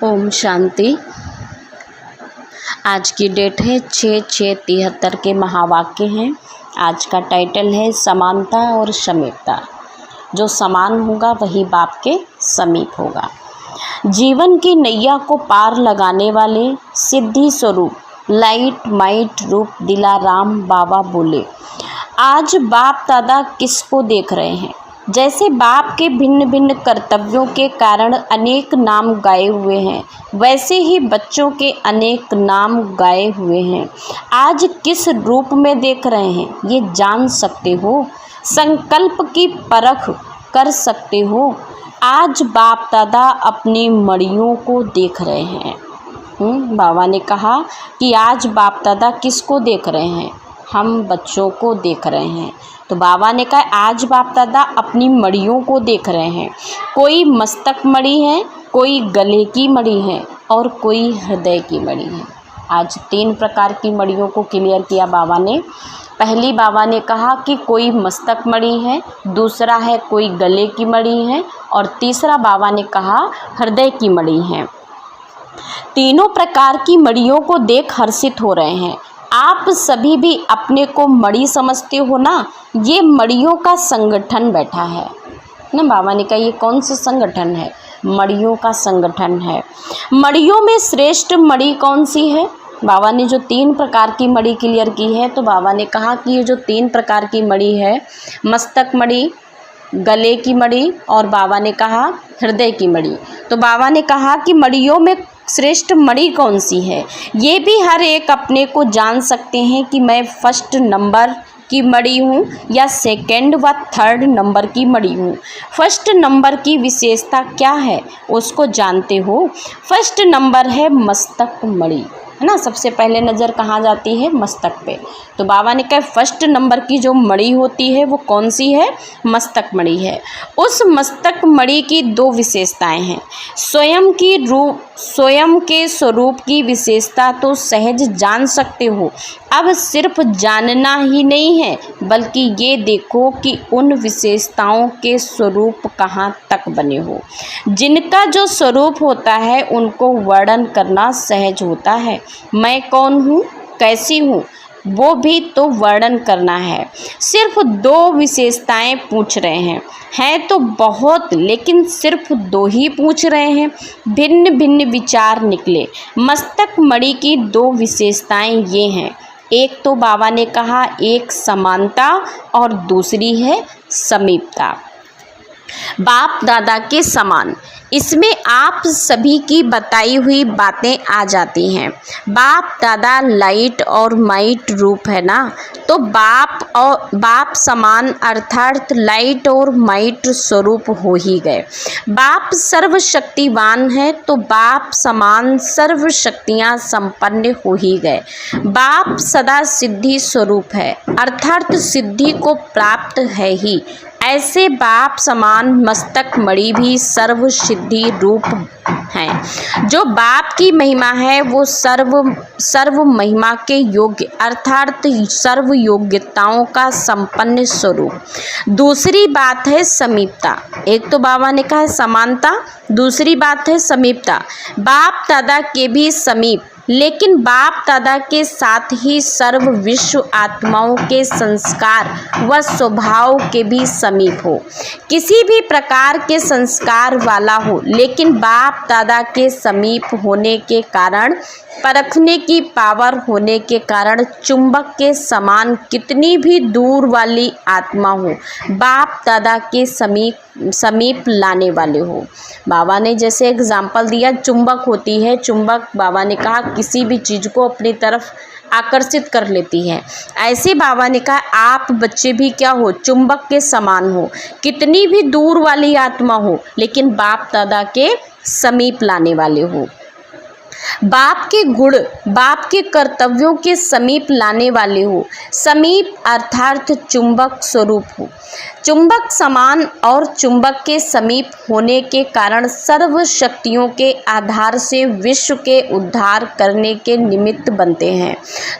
ओम शांति। आज की डेट है 6/6/73 के महावाक्य हैं। आज का टाइटल है समानता और समीपता। जो समान होगा वही बाप के समीप होगा। जीवन की नैया को पार लगाने वाले सिद्धि स्वरूप लाइट माइट रूप दिलाराम बाबा बोले, आज बाप दादा किसको देख रहे हैं? जैसे बाप के भिन्न भिन्न कर्तव्यों के कारण अनेक नाम गाए हुए हैं, वैसे ही बच्चों के अनेक नाम गाए हुए हैं। आज किस रूप में देख रहे हैं ये जान सकते हो, संकल्प की परख कर सकते हो। आज बाप दादा अपनी मड़ियों को देख रहे हैं। बाबा ने कहा कि आज बाप दादा किसको देख रहे हैं? हम बच्चों को देख रहे हैं। तो बाबा ने कहा आज बाप दादा अपनी मड़ियों को देख रहे हैं। कोई मस्तक मड़ी है, कोई गले की मड़ी है और कोई हृदय की मड़ी है। आज 3 प्रकार की मड़ियों को क्लियर किया बाबा ने। पहली बाबा ने कहा कि कोई मस्तक मड़ी है, दूसरा है कोई गले की मड़ी है और तीसरा बाबा ने कहा हृदय की मड़ी है। तीनों प्रकार की मड़ियों को देख हर्षित हो रहे हैं। आप सभी भी अपने को मड़ी समझते हो ना? ये मड़ियों का संगठन बैठा है ना। बाबा ने कहा ये कौन सा संगठन है? मड़ियों का संगठन है। मड़ियों में श्रेष्ठ मड़ी कौन सी है? बाबा ने जो 3 प्रकार की मड़ी क्लियर की है, तो बाबा ने कहा कि ये जो 3 प्रकार की मड़ी है, मस्तक मड़ी, गले की मड़ी और बाबा ने कहा हृदय की मड़ी। तो बाबा ने कहा कि मड़ियों में श्रेष्ठ मड़ी कौन सी है? ये भी हर एक अपने को जान सकते हैं कि मैं फर्स्ट नंबर की मड़ी हूँ या सेकंड व थर्ड नंबर की मड़ी हूँ। फर्स्ट नंबर की विशेषता क्या है उसको जानते हो? फर्स्ट नंबर है मस्तक मड़ी, है ना। सबसे पहले नज़र कहाँ जाती है? मस्तक पे। तो बाबा ने कहा फर्स्ट नंबर की जो मड़ी होती है वो कौन सी है? मस्तक मड़ी है। उस मस्तक मड़ी की 2 विशेषताएं हैं। स्वयं के स्वरूप की विशेषता तो सहज जान सकते हो। अब सिर्फ जानना ही नहीं है बल्कि ये देखो कि उन विशेषताओं के स्वरूप कहाँ तक बने हो। जिनका जो स्वरूप होता है उनको वर्णन करना सहज होता है। मैं कौन हूँ, कैसी हूँ, वो भी तो वर्णन करना है। सिर्फ 2 विशेषताएं पूछ रहे हैं तो बहुत, लेकिन सिर्फ 2 ही पूछ रहे हैं। भिन्न भिन्न विचार निकले। मस्तक मणि की 2 विशेषताएं ये हैं। एक तो बाबा ने कहा एक समानता और दूसरी है समीपता। बाप दादा के समान, इसमें आप सभी की बताई हुई बातें आ जाती हैं। बाप दादा लाइट और माइट रूप है ना, तो बाप समान अर्थात लाइट और माइट स्वरूप हो ही गए। बाप सर्वशक्तिवान है तो बाप समान सर्व शक्तियाँ संपन्न हो ही गए। बाप सदा सिद्धि स्वरूप है अर्थात सिद्धि को प्राप्त है ही। ऐसे बाप समान मस्तक मणि भी सर्व सिद्धि रूप हैं। जो बाप की महिमा है वो सर्व महिमा के योग्य अर्थात सर्व योग्यताओं का संपन्न स्वरूप। दूसरी बात है समीपता। एक तो बाबा ने कहा है समानता, दूसरी बात है समीपता। बाप दादा के भी समीप, लेकिन बाप दादा के साथ ही सर्व विश्व आत्माओं के संस्कार व स्वभाव के भी समीप हो। किसी भी प्रकार के संस्कार वाला हो, लेकिन बाप दादा के समीप होने के कारण, परखने की पावर होने के कारण चुंबक के समान कितनी भी दूर वाली आत्मा हो, बाप दादा के समीप लाने वाले हो। बाबा ने जैसे एग्जाम्पल दिया, चुंबक होती है। चुंबक बाबा ने कहा किसी भी चीज़ को अपनी तरफ आकर्षित कर लेती है। ऐसे बाबा ने कहा आप बच्चे भी क्या हो? चुंबक के समान हो। कितनी भी दूर वाली आत्मा हो लेकिन बाप दादा के समीप लाने वाले हो। बाप के गुण, बाप के कर्तव्यों के समीप लाने वाले हो। समीप अर्थात चुंबक स्वरूप हो। चुंबक समान और चुंबक के समीप होने के कारण सर्व शक्तियों के आधार से विश्व के उद्धार करने के निमित्त बनते हैं।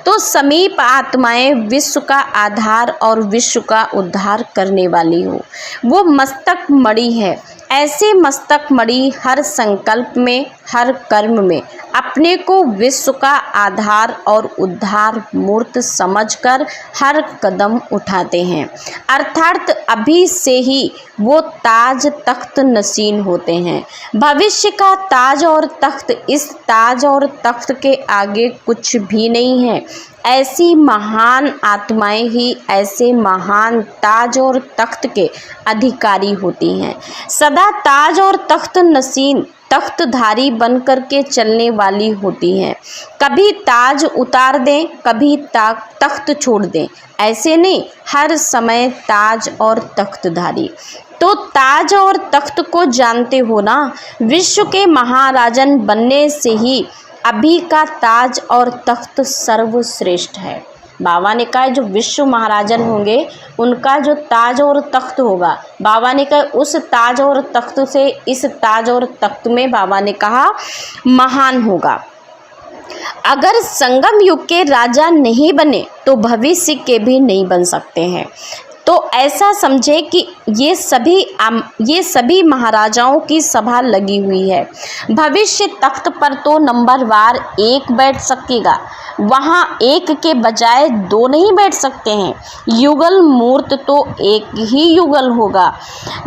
तो समीप आत्माएं विश्व का आधार और विश्व का उद्धार करने वाली हो। वो मस्तक मणि है। ऐसे मस्तक मणि हर संकल्प में, हर कर्म में अपने को विश्व का आधार और उद्धार मूर्त समझकर हर कदम उठाते हैं, अर्थात अभी से ही वो ताज तख्त नशीन होते हैं। भविष्य का ताज और तख्त, इस ताज और तख्त के आगे कुछ भी नहीं है। ऐसी महान आत्माएं ही ऐसे महान ताज और तख्त के अधिकारी होती हैं। सदा ताज और तख्त नशीन, तख्तधारी बन कर के चलने वाली होती हैं। कभी ताज उतार दें, कभी तख्त छोड़ दें, ऐसे नहीं, हर समय ताज और तख्तधारी। तो ताज और तख्त को जानते हो ना, विश्व के महाराजन बनने से ही अभी का ताज और तख्त सर्वश्रेष्ठ है। बाबा ने कहा जो विश्व महाराजन होंगे उनका जो ताज और तख्त होगा, बाबा ने कहा उस ताज और तख्त से, इस ताज और तख्त में बाबा ने कहा महान होगा। अगर संगम युग के राजा नहीं बने तो भविष्य के भी नहीं बन सकते हैं। तो ऐसा समझे कि ये सभी महाराजाओं की सभा लगी हुई है। भविष्य तख्त पर तो नंबरवार एक बैठ सकेगा, वहाँ एक के बजाय दो नहीं बैठ सकते हैं। युगल मूर्त तो एक ही युगल होगा,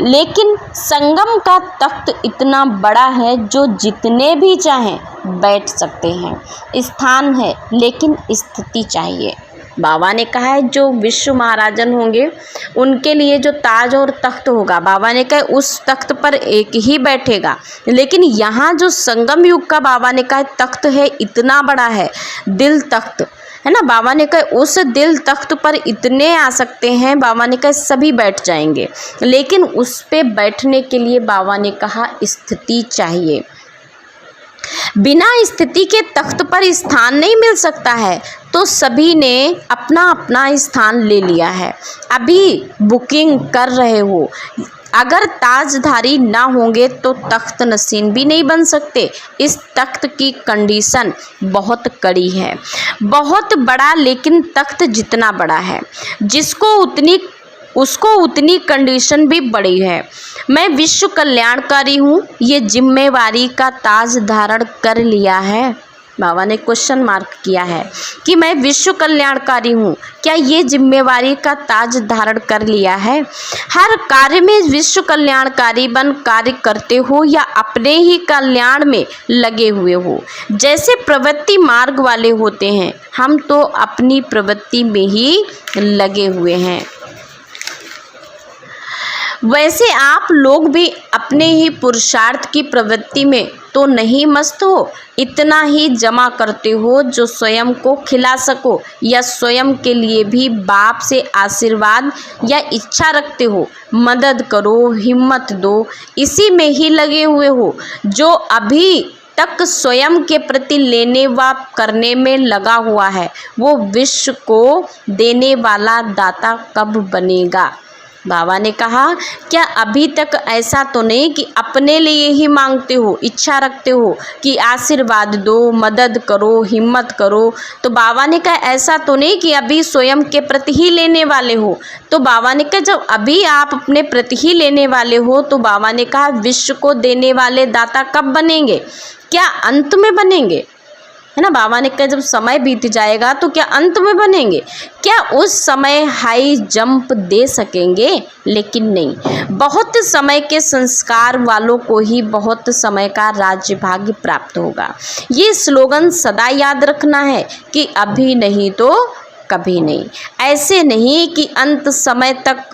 लेकिन संगम का तख्त इतना बड़ा है जो जितने भी चाहें बैठ सकते हैं। स्थान है लेकिन स्थिति चाहिए। बाबा ने कहा है जो विश्व महाराजन होंगे उनके लिए जो ताज और तख्त होगा, बाबा ने कहा उस तख्त पर एक ही बैठेगा। लेकिन यहाँ जो संगम युग का बाबा ने कहा तख्त है इतना बड़ा है, दिल तख्त है ना, बाबा ने कहा उस दिल तख्त पर इतने आ सकते हैं, बाबा ने कहा सभी बैठ जाएंगे। लेकिन उस पे बैठने के लिए बाबा ने कहा स्थिति चाहिए। बिना स्थिति के तख्त पर स्थान नहीं मिल सकता है। तो सभी ने अपना अपना स्थान ले लिया है, अभी बुकिंग कर रहे हो। अगर ताजधारी ना होंगे तो तख्त नशीन भी नहीं बन सकते। इस तख्त की कंडीशन बहुत कड़ी है, बहुत बड़ा, लेकिन तख्त जितना बड़ा है उसको उतनी कंडीशन भी बड़ी है। मैं विश्व कल्याणकारी हूँ, ये जिम्मेवारी का ताज धारण कर लिया है। बाबा ने क्वेश्चन मार्क किया है कि मैं विश्व कल्याणकारी हूँ, क्या ये जिम्मेवारी का ताज धारण कर लिया है? हर कार्य में विश्व कल्याणकारी बन कार्य करते हो या अपने ही कल्याण में लगे हुए हो। जैसे प्रवृत्ति मार्ग वाले होते हैं, हम तो अपनी प्रवृत्ति में ही लगे हुए हैं। वैसे आप लोग भी अपने ही पुरुषार्थ की प्रवृत्ति में तो नहीं मस्त हो, इतना ही जमा करते हो जो स्वयं को खिला सको, या स्वयं के लिए भी बाप से आशीर्वाद या इच्छा रखते हो, मदद करो, हिम्मत दो, इसी में ही लगे हुए हो। जो अभी तक स्वयं के प्रति लेने व करने में लगा हुआ है, वो विश्व को देने वाला दाता कब बनेगा? बाबा ने कहा क्या अभी तक ऐसा तो नहीं कि अपने लिए ही मांगते हो, इच्छा रखते हो कि आशीर्वाद दो, मदद करो, हिम्मत करो। तो बाबा ने कहा ऐसा तो नहीं कि अभी स्वयं के प्रति ही लेने वाले हो। तो बाबा ने कहा जब अभी आप अपने प्रति ही लेने वाले हो, तो बाबा ने कहा विश्व को देने वाले दाता कब बनेंगे? क्या अंत में बनेंगे? है ना, बाबा ने कहा जब समय बीत जाएगा तो क्या अंत में बनेंगे? क्या उस समय हाई जंप दे सकेंगे? लेकिन नहीं, बहुत समय के संस्कार वालों को ही बहुत समय का राज्य भाग्य प्राप्त होगा। ये स्लोगन सदा याद रखना है कि अभी नहीं तो कभी नहीं। ऐसे नहीं कि अंत समय तक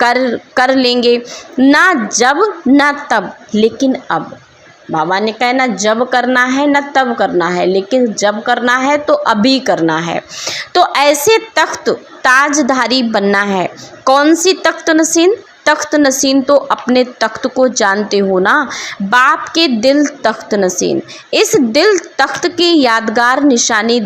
कर लेंगे, ना जब ना तब, लेकिन अब। बाबा ने कहा ना जब करना है ना तब करना है, लेकिन जब करना है तो अभी करना है। तो ऐसे तख्त ताजधारी बनना है। कौन सी तख्त नशीन? तख्त नशीन तो अपने तख्त को जानते हो ना, बाप के दिल तख्त नशीन। इस दिल तख्त की यादगार निशानी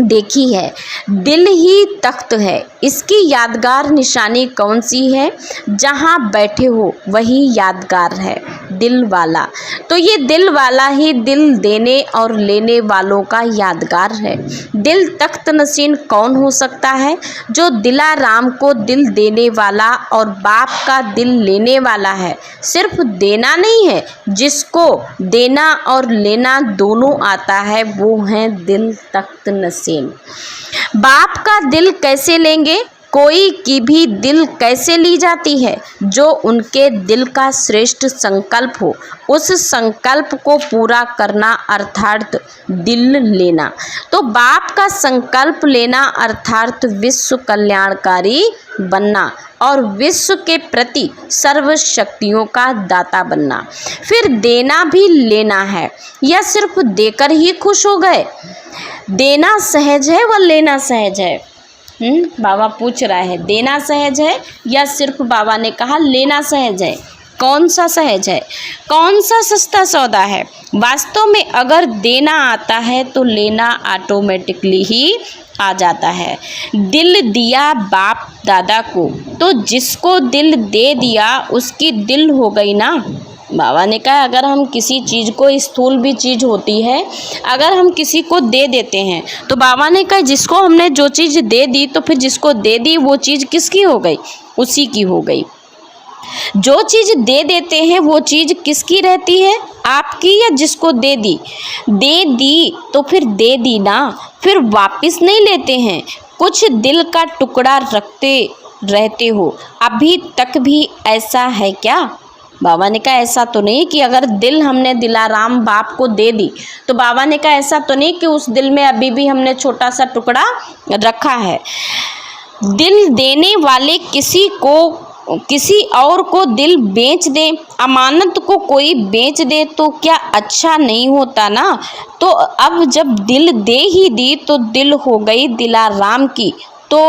देखी है, दिल ही तख्त है। इसकी यादगार निशानी कौन सी है? जहाँ बैठे हो वही यादगार है, दिल वाला। तो ये दिल वाला ही दिल देने और लेने वालों का यादगार है। दिल तख्त नशीन कौन हो सकता है? जो दिलाराम को दिल देने वाला और बाप का दिल लेने वाला है। सिर्फ देना नहीं है, जिसको देना और लेना दोनों आता है, वो है दिल तख्त नशीन। बाप का दिल कैसे लेंगे? कोई की भी दिल कैसे ली जाती है? जो उनके दिल का श्रेष्ठ संकल्प हो, उस संकल्प को पूरा करना अर्थात दिल लेना। तो बाप का संकल्प लेना अर्थात विश्व कल्याणकारी बनना और विश्व के प्रति सर्व शक्तियों का दाता बनना। फिर देना भी लेना है या सिर्फ देकर ही खुश हो गए? देना सहज है व लेना सहज है। बाबा पूछ रहा है, देना सहज है या सिर्फ बाबा ने कहा लेना सहज है? कौन सा सहज है? कौन सा सस्ता सौदा है? वास्तव में अगर देना आता है तो लेना ऑटोमेटिकली ही आ जाता है। दिल दिया बाप दादा को, तो जिसको दिल दे दिया उसकी दिल हो गई ना। बाबा ने कहा अगर हम किसी चीज़ को, स्थूल भी चीज़ होती है, अगर हम किसी को दे देते हैं तो बाबा ने कहा जिसको हमने जो चीज़ दे दी तो फिर जिसको दे दी वो चीज़ किसकी हो गई? उसी की हो गई। जो चीज़ दे देते हैं वो चीज़ किसकी रहती है? आपकी या जिसको दे दी? दे दी तो फिर दे दी ना, फिर वापस नहीं लेते हैं। कुछ दिल का टुकड़ा रखते रहते हो, अभी तक भी ऐसा है क्या? बाबा ने कहा ऐसा तो नहीं कि अगर दिल हमने दिलाराम बाप को दे दी, तो बाबा ने कहा ऐसा तो नहीं कि उस दिल में अभी भी हमने छोटा सा टुकड़ा रखा है। दिल देने वाले किसी और को दिल बेच दे, अमानत को कोई बेच दे तो क्या अच्छा नहीं होता ना? तो अब जब दिल दे ही दी तो दिल हो गई दिलाराम की, तो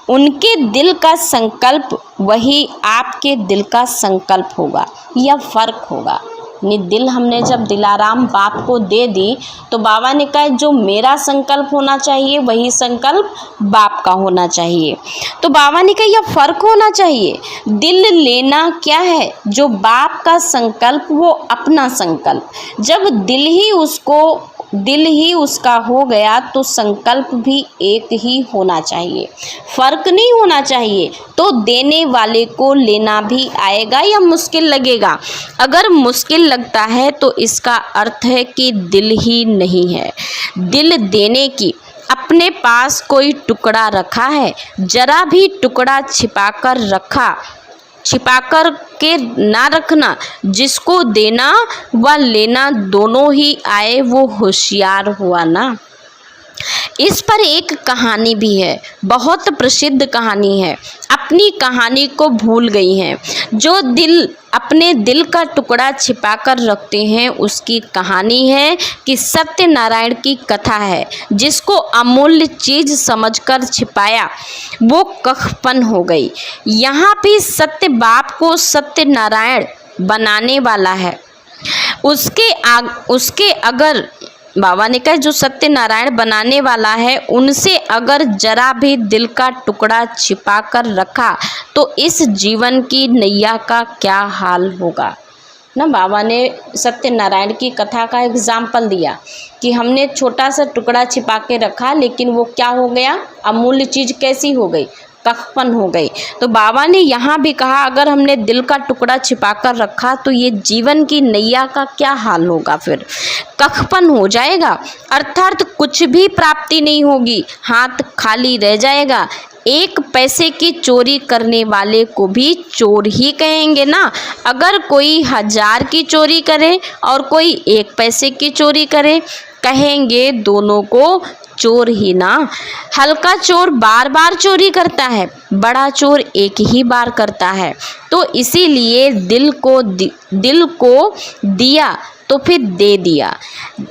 उनके दिल का संकल्प वही आपके दिल का संकल्प होगा या फर्क होगा। दिल हमने जब दिलाराम बाप को दे दी तो बाबा ने कहा जो मेरा संकल्प होना चाहिए वही संकल्प बाप का होना चाहिए। तो बाबा ने कहा यह फर्क होना चाहिए। दिल लेना क्या है? जो बाप का संकल्प वो अपना संकल्प, जब दिल ही उसका हो गया तो संकल्प भी एक ही होना चाहिए, फर्क नहीं होना चाहिए। तो देने वाले को लेना भी आएगा या मुश्किल लगेगा? अगर मुश्किल लगता है तो इसका अर्थ है कि दिल ही नहीं है। दिल देने की अपने पास कोई टुकड़ा रखा है, जरा भी टुकड़ा छिपाकर के ना रखना। जिसको देना व लेना दोनों ही आए वो होशियार हुआ ना। इस पर एक कहानी भी है, बहुत प्रसिद्ध कहानी है। अपनी कहानी को भूल गई हैं। जो दिल अपने दिल का टुकड़ा छिपाकर रखते हैं उसकी कहानी है कि सत्यनारायण की कथा है। जिसको अमूल्य चीज़ समझकर छिपाया वो कखपन हो गई। यहाँ भी सत्य बाप को सत्यनारायण बनाने वाला है। उसके अगर बाबा ने कहा जो सत्यनारायण बनाने वाला है उनसे अगर जरा भी दिल का टुकड़ा छिपा कर रखा तो इस जीवन की नैया का क्या हाल होगा ना। बाबा ने सत्यनारायण की कथा का एग्जाम्पल दिया कि हमने छोटा सा टुकड़ा छिपा के रखा, लेकिन वो क्या हो गया? अमूल्य चीज़ कैसी हो गई? कखपन हो गई। तो बाबा ने यहाँ भी कहा अगर हमने दिल का टुकड़ा छिपा कर रखा तो ये जीवन की नैया का क्या हाल होगा? फिर कखपन हो जाएगा, अर्थात कुछ भी प्राप्ति नहीं होगी, हाथ खाली रह जाएगा। एक पैसे की चोरी करने वाले को भी चोर ही कहेंगे ना। अगर कोई 1000 की चोरी करे और कोई 1 पैसे की चोरी करे, कहेंगे दोनों को चोर ही ना। हल्का चोर बार बार चोरी करता है, बड़ा चोर एक ही बार करता है। तो इसीलिए दिल को दिया तो फिर दे दिया।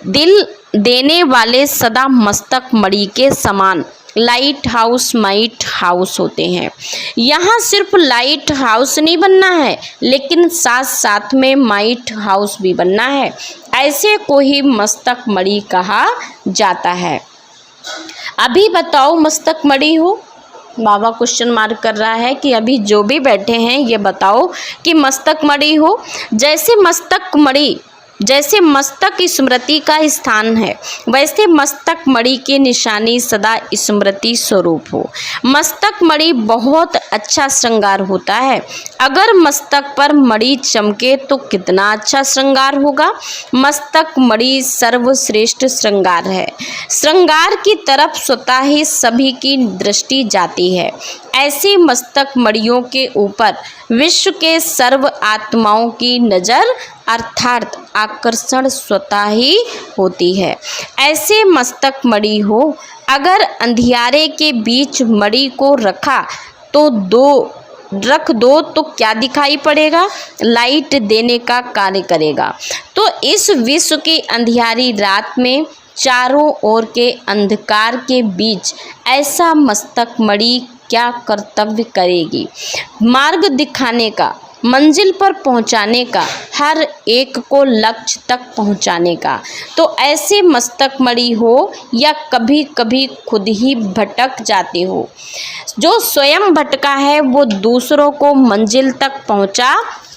दिल देने वाले सदा मस्तक मणि के समान लाइट हाउस माइट हाउस होते हैं। यहाँ सिर्फ लाइट हाउस नहीं बनना है, लेकिन साथ साथ में माइट हाउस भी बनना है। ऐसे को ही मस्तक मणि कहा जाता है। अभी बताओ मस्तक मणि हो, बाबा क्वेश्चन मार्क कर रहा है कि अभी जो भी बैठे हैं ये बताओ कि मस्तक मणि हो। जैसे मस्तक स्मृति का स्थान है, वैसे मस्तक मणि की निशानी सदा स्मृति स्वरूप हो। मस्तक मणि बहुत अच्छा श्रृंगार होता है। अगर मस्तक पर मणि चमके तो कितना अच्छा श्रृंगार होगा। मस्तक मणि सर्वश्रेष्ठ श्रृंगार है। श्रृंगार की तरफ स्वतः ही सभी की दृष्टि जाती है। ऐसी मस्तक मणियों के ऊपर विश्व के सर्व आत्माओं की नज़र अर्थात आकर्षण स्वतः ही होती है। ऐसे मस्तक मणि हो। अगर अंधियारे के बीच मणि को रख दो तो क्या दिखाई पड़ेगा? लाइट देने का कार्य करेगा। तो इस विश्व की अंधियारी रात में चारों ओर के अंधकार के बीच ऐसा मस्तक मणि क्या कर्तव्य करेगी? मार्ग दिखाने का, मंजिल पर पहुंचाने का, हर एक को लक्ष्य तक पहुंचाने का। तो ऐसे मस्तक मणि हो या कभी कभी खुद ही भटक जाते हो। जो स्वयं भटका है वो दूसरों को मंजिल तक पहुंचा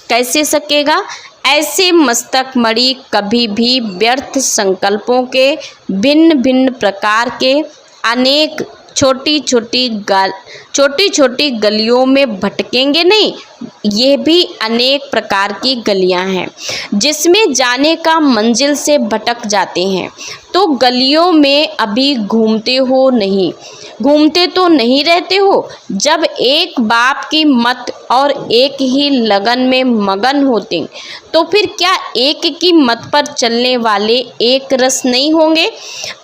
कैसे सकेगा? ऐसे मस्तक मणि कभी भी व्यर्थ संकल्पों के भिन्न भिन्न प्रकार के अनेक छोटी छोटी गलियों में भटकेंगे नहीं। ये भी अनेक प्रकार की गलियां हैं जिसमें जाने का मंजिल से भटक जाते हैं। तो गलियों में अभी घूमते तो नहीं रहते हो। जब एक बाप की मत और एक ही लगन में मगन होते तो फिर क्या एक की मत पर चलने वाले एक रस नहीं होंगे?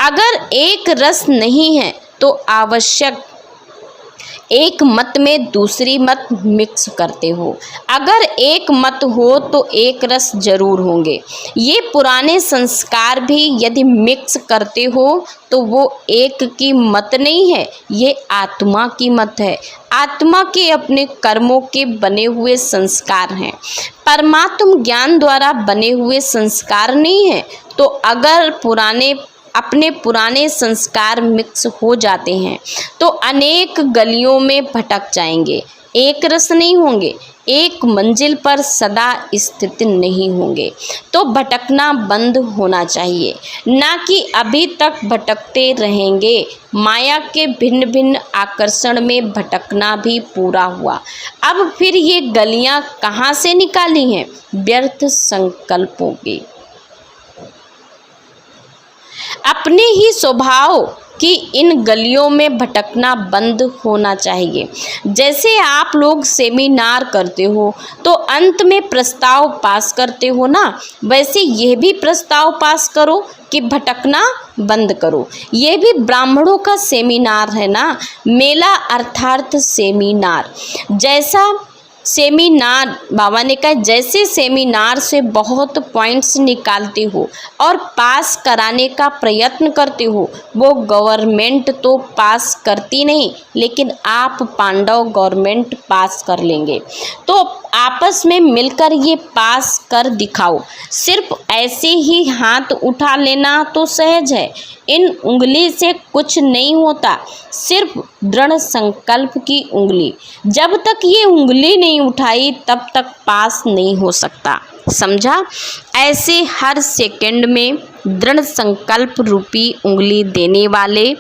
अगर एक रस नहीं है तो आवश्यक एक मत में दूसरी मत मिक्स करते हो। अगर एक मत हो तो एक रस जरूर होंगे। ये पुराने संस्कार भी यदि मिक्स करते हो तो वो एक की मत नहीं है, ये आत्मा की मत है। आत्मा के अपने कर्मों के बने हुए संस्कार हैं, परमात्म ज्ञान द्वारा बने हुए संस्कार नहीं है। तो अगर अपने पुराने संस्कार मिक्स हो जाते हैं तो अनेक गलियों में भटक जाएंगे, एक रस नहीं होंगे, एक मंजिल पर सदा स्थित नहीं होंगे। तो भटकना बंद होना चाहिए, ना कि अभी तक भटकते रहेंगे। माया के भिन्न भिन्न आकर्षण में भटकना भी पूरा हुआ। अब फिर ये गलियां कहाँ से निकाली हैं? व्यर्थ संकल्पों की। अपने ही स्वभाव की इन गलियों में भटकना बंद होना चाहिए। जैसे आप लोग सेमिनार करते हो तो अंत में प्रस्ताव पास करते हो ना, वैसे ये भी प्रस्ताव पास करो कि भटकना बंद करो। ये भी ब्राह्मणों का सेमिनार है ना, मेला अर्थात सेमिनार। जैसा सेमिनार बाबा ने कहा, जैसे सेमिनार से बहुत पॉइंट्स निकालते हो और पास कराने का प्रयत्न करते हो, वो गवर्नमेंट तो पास करती नहीं, लेकिन आप पांडव गवर्नमेंट पास कर लेंगे। तो आपस में मिलकर ये पास कर दिखाओ। सिर्फ ऐसे ही हाथ उठा लेना तो सहज है, इन उंगली से कुछ नहीं होता, सिर्फ दृढ़ संकल्प की उंगली। जब तक ये उंगली नहीं उठाई तब तक पास नहीं हो सकता, समझा? ऐसे हर सेकंड में दृढ़ संकल्प रूपी उंगली देने वाले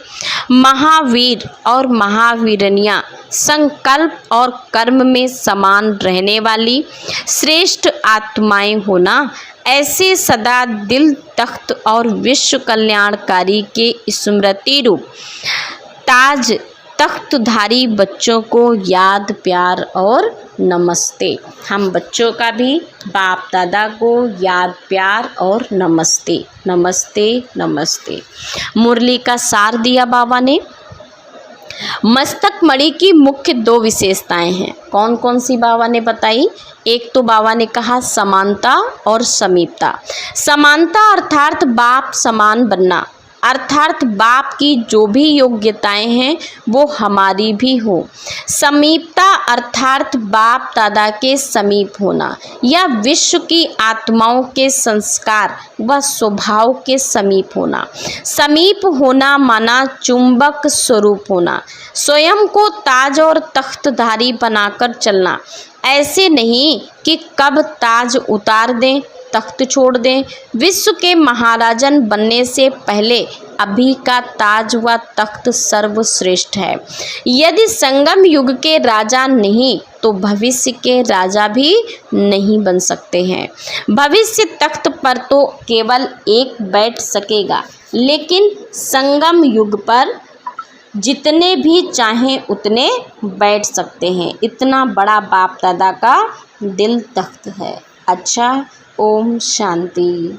महावीर और महावीरनियाँ, संकल्प और कर्म में समान रहने वाली श्रेष्ठ आत्माएं होना। ऐसे सदा दिल, तख्त और विश्व कल्याणकारी के स्मृति रूप ताज तख्तधारी बच्चों को याद, प्यार और नमस्ते। हम बच्चों का भी बाप दादा को याद, प्यार और नमस्ते, नमस्ते, नमस्ते। मुरली का सार दिया बाबा ने। मस्तक मणि की मुख्य 2 विशेषताएं हैं। कौन कौन सी बाबा ने बताई? एक तो बाबा ने कहा समानता और समीपता। समानता अर्थात बाप समान बनना, अर्थात बाप की जो भी योग्यताएं हैं वो हमारी भी हो। समीपता अर्थात बाप दादा के समीप होना या विश्व की आत्माओं के संस्कार व स्वभाव के समीप होना। समीप होना माना चुंबक स्वरूप होना, स्वयं को ताज और तख्तधारी बनाकर चलना। ऐसे नहीं कि कब ताज उतार दें, तख्त छोड़ दें। विश्व के महाराजन बनने से पहले अभी का ताज व तख्त सर्वश्रेष्ठ है। यदि संगम युग के राजा नहीं तो भविष्य के राजा भी नहीं बन सकते हैं। भविष्य तख्त पर तो केवल एक बैठ सकेगा, लेकिन संगम युग पर जितने भी चाहें उतने बैठ सकते हैं। इतना बड़ा बाप दादा का दिल तख्त है। अच्छा, ओम शांति।